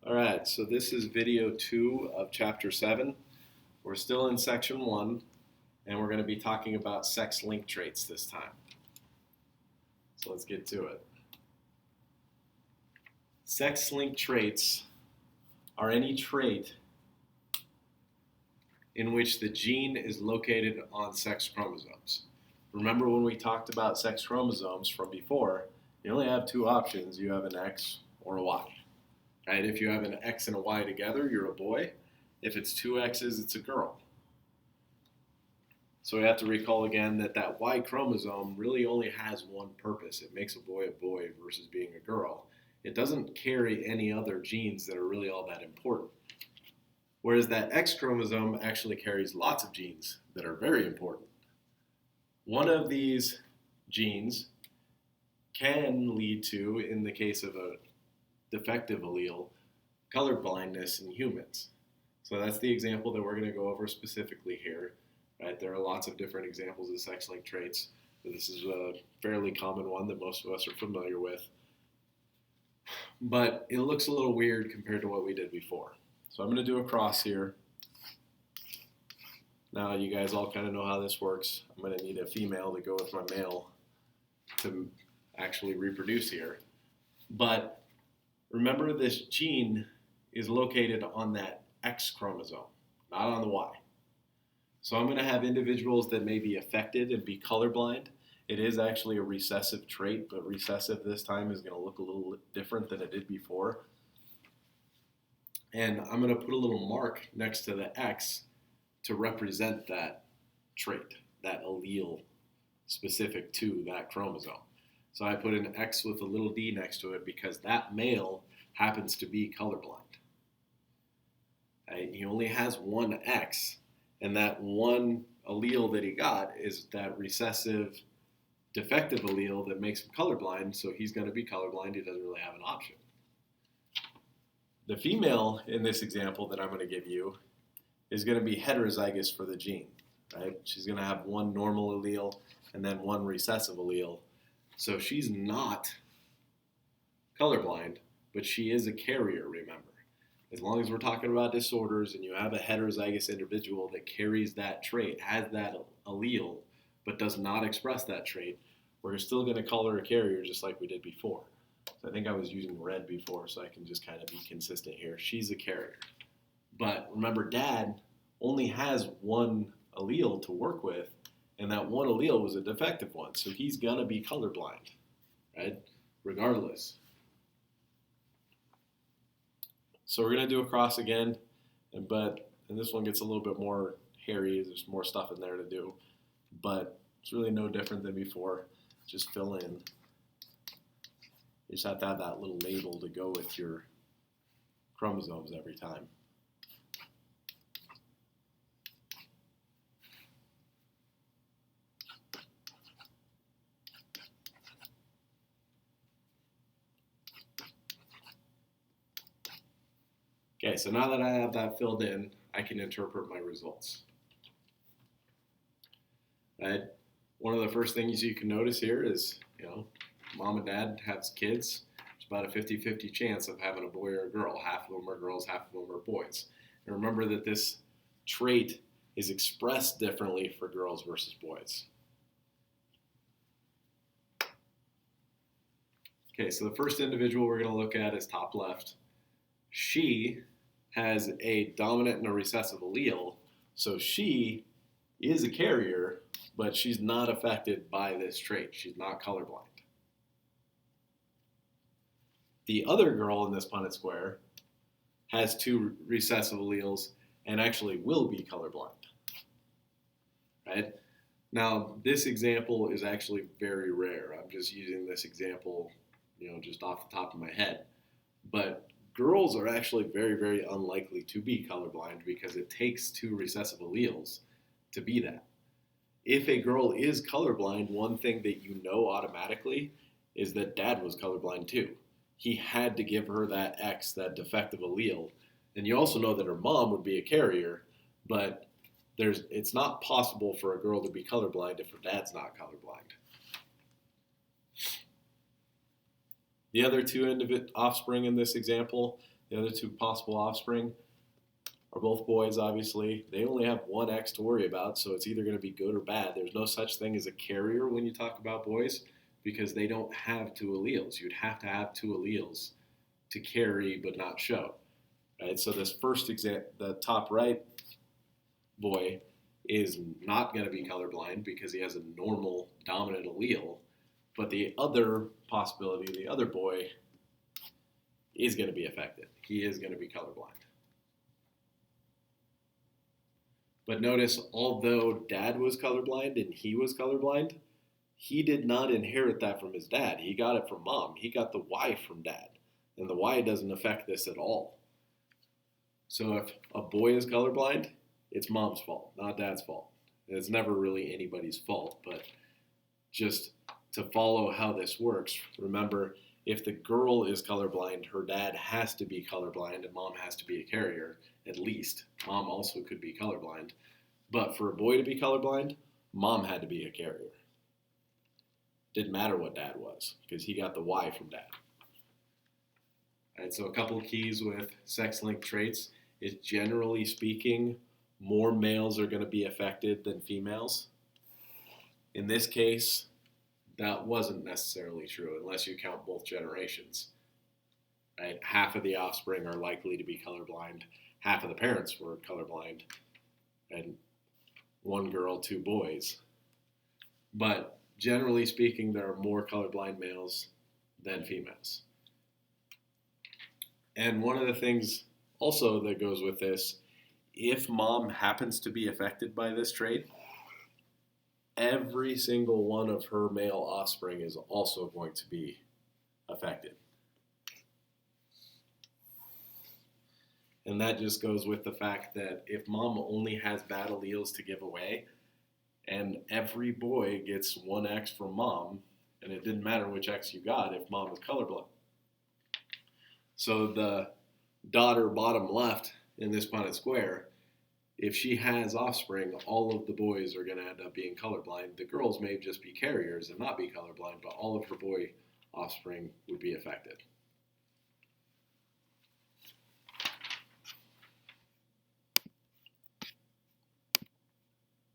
All right, so this is video 2 of chapter 7. We're still in section 1, and we're going to be talking about sex-linked traits this time. So let's get to it. Sex-linked traits are any trait in which the gene is located on sex chromosomes. Remember when we talked about sex chromosomes from before, you only have two options. You have an X or a Y. Right? If you have an X and a Y together, you're a boy. If it's two X's, it's a girl. So we have to recall again that that Y chromosome really only has one purpose. It makes a boy versus being a girl. It doesn't carry any other genes that are really all that important. Whereas that X chromosome actually carries lots of genes that are very important. One of these genes can lead to, in the case of a defective allele, color blindness in humans. So that's the example that we're going to go over specifically here. Right? There are lots of different examples of sex-linked traits. This is a fairly common one that most of us are familiar with. But it looks a little weird compared to what we did before. So I'm going to do a cross here. Now you guys all kind of know how this works. I'm going to need a female to go with my male to actually reproduce here. But remember, this gene is located on that X chromosome, not on the Y. So I'm going to have individuals that may be affected and be colorblind. It is actually a recessive trait, but recessive this time is going to look a little different than it did before. And I'm going to put a little mark next to the X to represent that trait, that allele specific to that chromosome. So I put an X with a little d next to it because that male happens to be colorblind. Right? He only has one X, and that one allele that he got is that recessive defective allele that makes him colorblind, so he's going to be colorblind. He doesn't really have an option. The female in this example that I'm going to give you is going to be heterozygous for the gene. Right? She's going to have one normal allele and then one recessive allele. So she's not colorblind, but she is a carrier, remember. As long as we're talking about disorders and you have a heterozygous individual that carries that trait, has that allele, but does not express that trait, we're still going to call her a carrier just like we did before. So I think I was using red before, so I can just kind of be consistent here. She's a carrier. But remember, dad only has one allele to work with, and that one allele was a defective one, so he's going to be colorblind, right? Regardless. So we're going to do a cross again, and this one gets a little bit more hairy. There's more stuff in there to do, but it's really no different than before. Just fill in. You just have to have that little label to go with your chromosomes every time. Okay, so now that I have that filled in, I can interpret my results. Right? One of the first things you can notice here is, mom and dad have kids. It's about a 50-50 chance of having a boy or a girl. Half of them are girls, half of them are boys. And remember that this trait is expressed differently for girls versus boys. Okay, so the first individual we're going to look at is top left. She has a dominant and a recessive allele, so she is a carrier, but she's not affected by this trait. She's not colorblind. The other girl in this Punnett square has two recessive alleles and actually will be colorblind. Right? Now, this example is actually very rare. I'm just using this example, just off the top of my head. But girls are actually very, very unlikely to be colorblind because it takes two recessive alleles to be that. If a girl is colorblind, one thing that you know automatically is that dad was colorblind too. He had to give her that X, that defective allele. And you also know that her mom would be a carrier, but it's not possible for a girl to be colorblind if her dad's not colorblind. The other two offspring in this example, The other two possible offspring are both boys, obviously. They only have one X to worry about, so it's either going to be good or bad. There's no such thing as a carrier when you talk about boys because they don't have two alleles. You'd have to have two alleles to carry but not show. Right? So this first example, the top right boy is not going to be colorblind because he has a normal dominant allele, but the other possibility, the other boy, is going to be affected. He is going to be colorblind. But notice, although dad was colorblind and he was colorblind, he did not inherit that from his dad. He got it from mom. He got the Y from dad. And the Y doesn't affect this at all. So if a boy is colorblind, it's mom's fault, not dad's fault. It's never really anybody's fault, but just to follow how this works, remember, if the girl is colorblind, her dad has to be colorblind and mom has to be a carrier, at least. Mom also could be colorblind. But for a boy to be colorblind, mom had to be a carrier. Didn't matter what dad was, because he got the Y from dad. All right, so a couple of keys with sex-linked traits is, generally speaking, more males are going to be affected than females. In this case, that wasn't necessarily true unless you count both generations. Right? Half of the offspring are likely to be colorblind. Half of the parents were colorblind. And one girl, two boys. But generally speaking, there are more colorblind males than females. And one of the things also that goes with this, if mom happens to be affected by this trait, every single one of her male offspring is also going to be affected. And that just goes with the fact that if mom only has bad alleles to give away, and every boy gets one X from mom, and it didn't matter which X you got if mom is colorblind. So the daughter bottom left in this Punnett square, if she has offspring, all of the boys are going to end up being colorblind. The girls may just be carriers and not be colorblind, but all of her boy offspring would be affected.